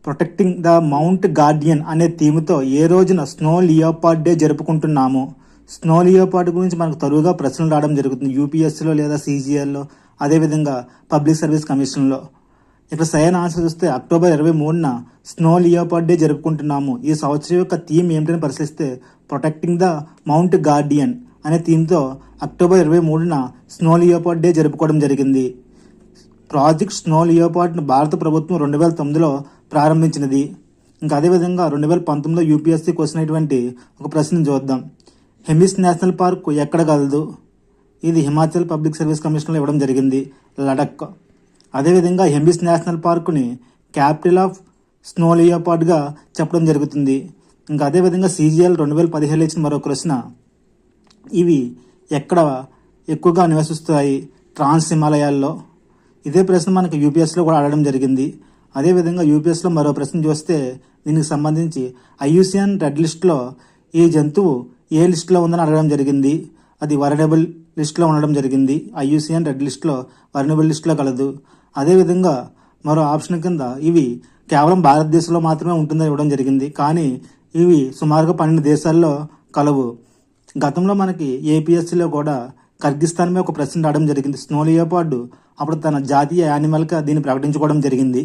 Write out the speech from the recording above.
Protecting the mount Guardian అనే థీమ్తో ఏ రోజున snow leopard day జరుపుకుంటున్నాము. స్నో లియోపార్డ్ గురించి మనకు తరువుగా ప్రశ్నలు రావడం జరుగుతుంది యూపీఎస్సీలో లేదా సీజీఎల్లో, అదేవిధంగా పబ్లిక్ సర్వీస్ కమిషన్లో. ఇక్కడ సరైన ఆన్సర్ చూస్తే అక్టోబర్ 23న స్నో లియోపార్డ్ డే జరుపుకుంటున్నాము. ఈ సంవత్సరం యొక్క థీమ్ ఏమిటని పరిశీలిస్తే ప్రొటెక్టింగ్ ద మౌంట్ గార్డియన్ అనే థీమ్తో అక్టోబర్ 23న స్నో లియోపార్డ్ డే జరుపుకోవడం జరిగింది. ప్రాజెక్ట్ స్నో లియోపార్డ్ను భారత ప్రభుత్వం 2009లో ప్రారంభించినది. ఇంకా అదేవిధంగా 2019లో యూపీఎస్సీకి వచ్చినటువంటి ఒక ప్రశ్న చూద్దాం. హెమిస్ నేషనల్ పార్క్ ఎక్కడ కలదు? ఇది హిమాచల్ పబ్లిక్ సర్వీస్ కమిషన్లో ఇవ్వడం జరిగింది, లడక్. అదేవిధంగా హెమిస్ నేషనల్ పార్కుని క్యాపిటల్ ఆఫ్ స్నో లియోపార్డ్గా చెప్పడం జరుగుతుంది. ఇంకా అదేవిధంగా సీజీఎల్ 2017 ఇచ్చిన మరో ప్రశ్న, ఇవి ఎక్కడ ఎక్కువగా నివసిస్తాయి? ట్రాన్స్ హిమాలయాల్లో. ఇదే ప్రశ్న మనకి యూపీఎస్లో కూడా అడగడం జరిగింది. అదేవిధంగా యూపీఎస్లో మరో ప్రశ్న చూస్తే దీనికి సంబంధించి ఐయుసిఎన్ రెడ్ లిస్ట్లో ఈ జంతువు ఏ లిస్టులో ఉందని అడగడం జరిగింది. అది వరనబుల్ లిస్టులో ఉండడం జరిగింది. ఐయుసిఎన్ రెడ్ లిస్ట్లో వరనబుల్ లిస్టులో కలదు. అదేవిధంగా మరో ఆప్షన్ కింద ఇవి కేవలం భారతదేశంలో మాత్రమే ఉంటుందని ఇవ్వడం జరిగింది, కానీ ఇవి సుమారుగా 12 దేశాల్లో కలవు. గతంలో మనకి ఏపీఎస్సీలో కూడా కర్గిస్తాన్ మీద ఒక ప్రశ్న రావడం జరిగింది. స్నో లియోపార్డ్ అప్పుడు తన జాతీయ యానిమల్గా దీన్ని ప్రకటించుకోవడం జరిగింది.